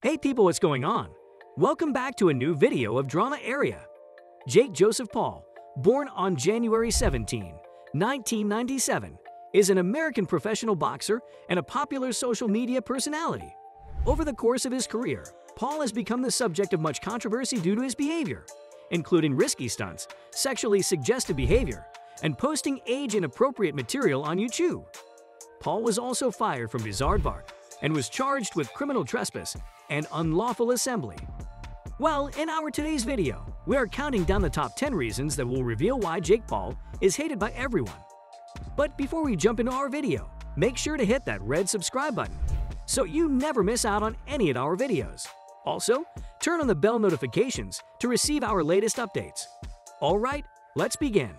Hey people, what's going on? Welcome back to a new video of Drama Area. Jake Joseph Paul, born on January 17, 1997, is an American professional boxer and a popular social media personality. Over the course of his career, Paul has become the subject of much controversy due to his behavior, including risky stunts, sexually suggestive behavior, and posting age-inappropriate material on YouTube. Paul was also fired from BIzaardvark and was charged with criminal trespass and unlawful assembly. Well, in our today's video, we are counting down the top 10 reasons that will reveal why Jake Paul is hated by everyone. But before we jump into our video, make sure to hit that red subscribe button so you never miss out on any of our videos. Also, turn on the bell notifications to receive our latest updates. Alright, let's begin.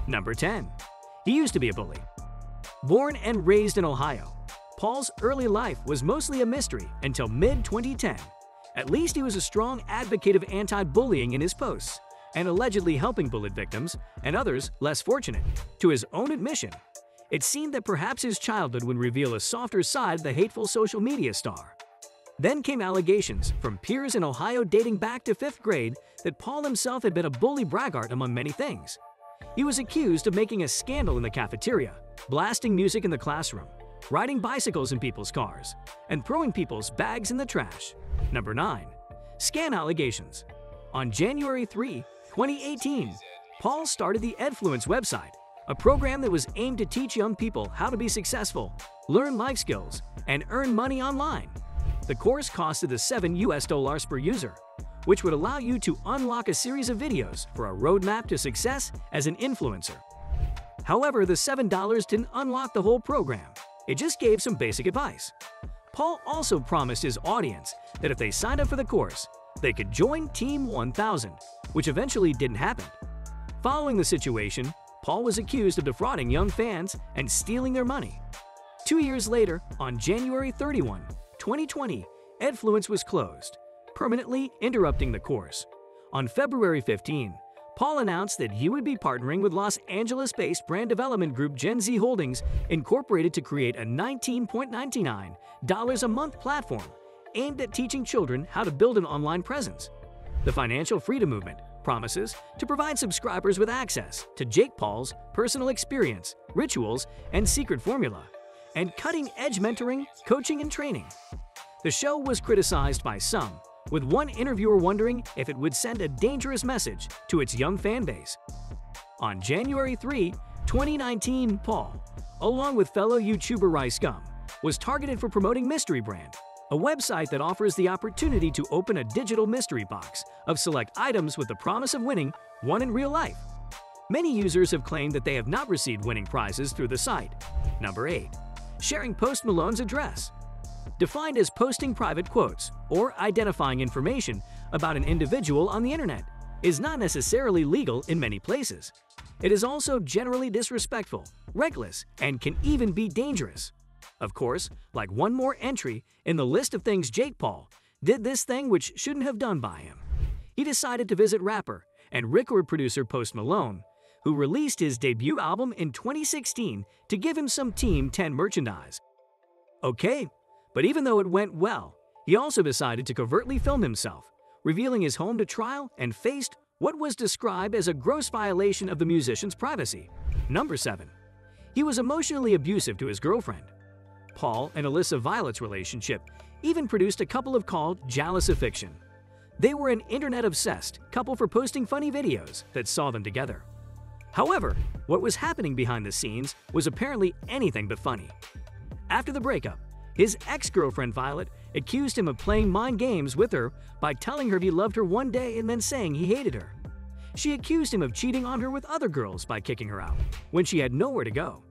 Number 10. He used to be a bully. Born and raised in Ohio, Paul's early life was mostly a mystery until mid-2010. At least he was a strong advocate of anti-bullying in his posts, and allegedly helping bullied victims and others less fortunate. To his own admission, it seemed that perhaps his childhood would reveal a softer side of the hateful social media star. Then came allegations from peers in Ohio dating back to 5th grade that Paul himself had been a bully braggart among many things. He was accused of making a scandal in the cafeteria, blasting music in the classroom, riding bicycles in people's cars, and throwing people's bags in the trash. Number 9. Scam allegations. On January 3, 2018, Paul started the Edfluence website, a program that was aimed to teach young people how to be successful, learn life skills, and earn money online. The course costed the $7 per user, which would allow you to unlock a series of videos for a roadmap to success as an influencer. However, the $7 didn't unlock the whole program. It just gave some basic advice. Paul also promised his audience that if they signed up for the course, they could join Team 1000, which eventually didn't happen. Following the situation, Paul was accused of defrauding young fans and stealing their money. 2 years later, on January 31, 2020, Edfluence was closed, permanently interrupting the course. On February 15, Paul announced that he would be partnering with Los Angeles-based brand development group Gen Z Holdings Incorporated to create a $19.99 a month platform aimed at teaching children how to build an online presence. The Financial Freedom Movement promises to provide subscribers with access to Jake Paul's personal experience, rituals, and secret formula, and cutting-edge mentoring, coaching, and training. The show was criticized by some, with one interviewer wondering if it would send a dangerous message to its young fan base. On January 3, 2019, Paul, along with fellow YouTuber Rice Gum, was targeted for promoting Mystery Brand, a website that offers the opportunity to open a digital mystery box of select items with the promise of winning one in real life. Many users have claimed that they have not received winning prizes through the site. Number 8. Sharing Post Malone's address. Defined as posting private quotes or identifying information about an individual on the internet, is not necessarily legal in many places. It is also generally disrespectful, reckless, and can even be dangerous. Of course, like one more entry in the list of things Jake Paul did this thing which shouldn't have done by him. He decided to visit rapper and record producer Post Malone, who released his debut album in 2016, to give him some Team 10 merchandise. Okay. But even though it went well, he also decided to covertly film himself, revealing his home to trial, and faced what was described as a gross violation of the musician's privacy. Number 7. He was emotionally abusive to his girlfriend. Paul and Alyssa Violet's relationship even produced a couple of called Jealous of Fiction. They were an internet-obsessed couple for posting funny videos that saw them together. However, what was happening behind the scenes was apparently anything but funny. After the breakup, his ex-girlfriend Violet accused him of playing mind games with her by telling her he loved her one day and then saying he hated her. She accused him of cheating on her with other girls by kicking her out when she had nowhere to go.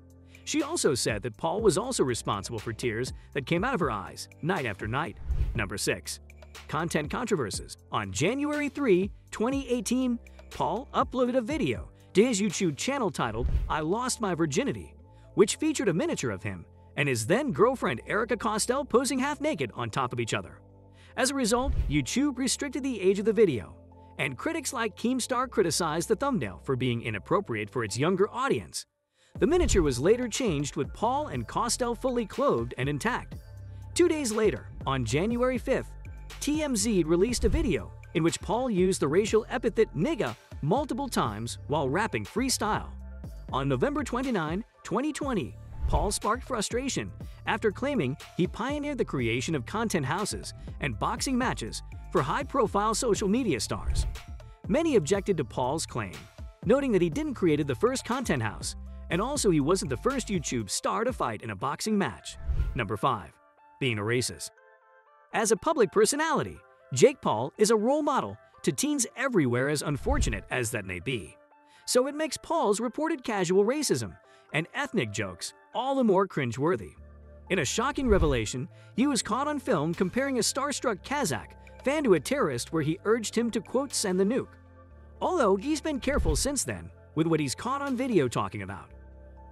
She also said that Paul was also responsible for tears that came out of her eyes night after night. Number 6. Content controversies. On January 3, 2018, Paul uploaded a video to his YouTube channel titled "I Lost My Virginity," which featured a miniature of him and his then-girlfriend Erica Costell posing half-naked on top of each other. As a result, YouTube restricted the age of the video, and critics like Keemstar criticized the thumbnail for being inappropriate for its younger audience. The miniature was later changed with Paul and Costell fully clothed and intact. 2 days later, on January 5th, TMZ released a video in which Paul used the racial epithet nigga multiple times while rapping freestyle. On November 29, 2020, Paul sparked frustration after claiming he pioneered the creation of content houses and boxing matches for high-profile social media stars. Many objected to Paul's claim, noting that he didn't create the first content house, and also he wasn't the first YouTube star to fight in a boxing match. Number 5. Being a racist. As a public personality, Jake Paul is a role model to teens everywhere, as unfortunate as that may be. So it makes Paul's reported casual racism and ethnic jokes all the more cringeworthy. In a shocking revelation, he was caught on film comparing a starstruck Kazakh fan to a terrorist where he urged him to, quote, send the nuke. Although he's been careful since then with what he's caught on video talking about.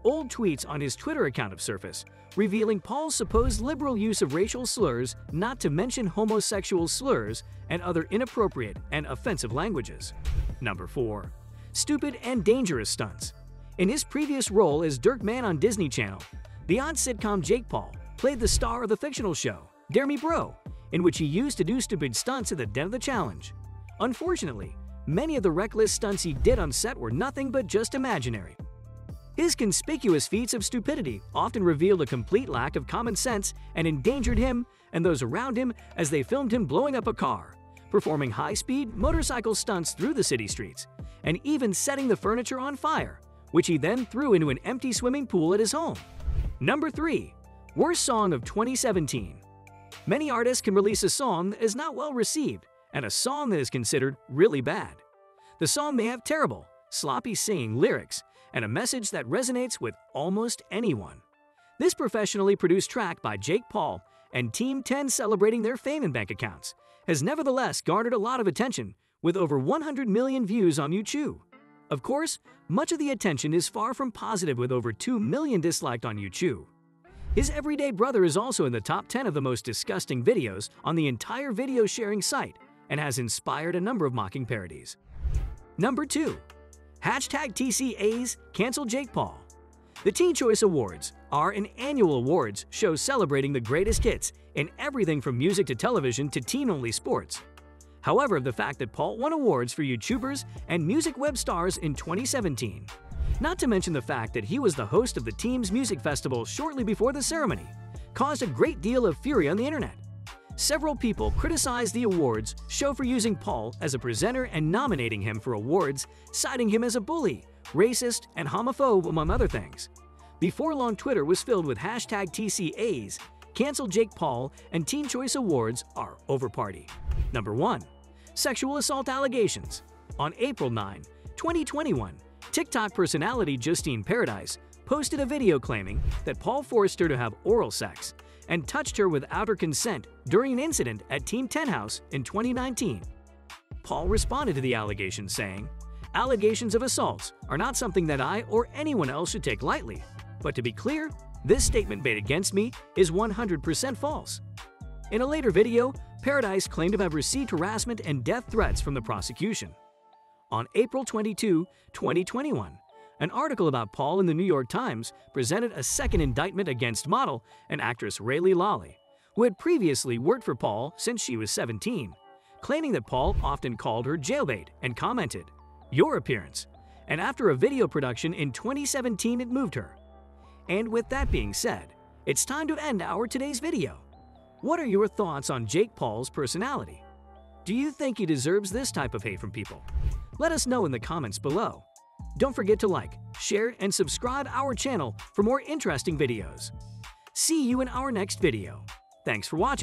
Old tweets on his Twitter account have surfaced, revealing Paul's supposed liberal use of racial slurs, not to mention homosexual slurs and other inappropriate and offensive languages. Number 4. Stupid and dangerous stunts. In his previous role as Dirk Man on Disney Channel, the odd sitcom Jake Paul played the star of the fictional show, Dare Me Bro, in which he used to do stupid stunts at the den of the challenge. Unfortunately, many of the reckless stunts he did on set were nothing but just imaginary. His conspicuous feats of stupidity often revealed a complete lack of common sense and endangered him and those around him as they filmed him blowing up a car, performing high-speed motorcycle stunts through the city streets, and even setting the furniture on fire, which he then threw into an empty swimming pool at his home. Number 3. Worst Song of 2017. Many artists can release a song that is not well received and a song that is considered really bad. The song may have terrible, sloppy singing lyrics and a message that resonates with almost anyone. This professionally produced track by Jake Paul and Team 10 celebrating their fame and bank accounts has nevertheless garnered a lot of attention with over 100 million views on YouTube. Of course, much of the attention is far from positive with over 2 million disliked on YouTube. His everyday brother is also in the top 10 of the most disgusting videos on the entire video sharing site and has inspired a number of mocking parodies. Number 2. #TCAs Cancel Jake Paul. The Teen Choice Awards are an annual awards show celebrating the greatest hits in everything from music to television to teen-only sports. However, the fact that Paul won awards for YouTubers and music web stars in 2017, not to mention the fact that he was the host of the team's music festival shortly before the ceremony, caused a great deal of fury on the internet. Several people criticized the awards show for using Paul as a presenter and nominating him for awards, citing him as a bully, racist, and homophobe, among other things. Before long, Twitter was filled with #TCAs, Cancel Jake Paul, and Teen Choice Awards are over party. Number 1. Sexual assault allegations. On April 9, 2021, TikTok personality Justine Paradise posted a video claiming that Paul forced her to have oral sex and touched her without her consent during an incident at Team 10 House in 2019. Paul responded to the allegations saying, "Allegations of assaults are not something that I or anyone else should take lightly, but to be clear, this statement made against me is 100% false." In a later video, Paradise claimed to have received harassment and death threats from the prosecution. On April 22, 2021, an article about Paul in the New York Times presented a second indictment against model and actress Rayleigh Lawley, who had previously worked for Paul since she was 17, claiming that Paul often called her jailbait and commented, "Your appearance," and after a video production in 2017 it moved her. And with that being said, it's time to end our today's video. What are your thoughts on Jake Paul's personality? Do you think he deserves this type of hate from people? Let us know in the comments below. Don't forget to like, share, and subscribe our channel for more interesting videos. See you in our next video. Thanks for watching.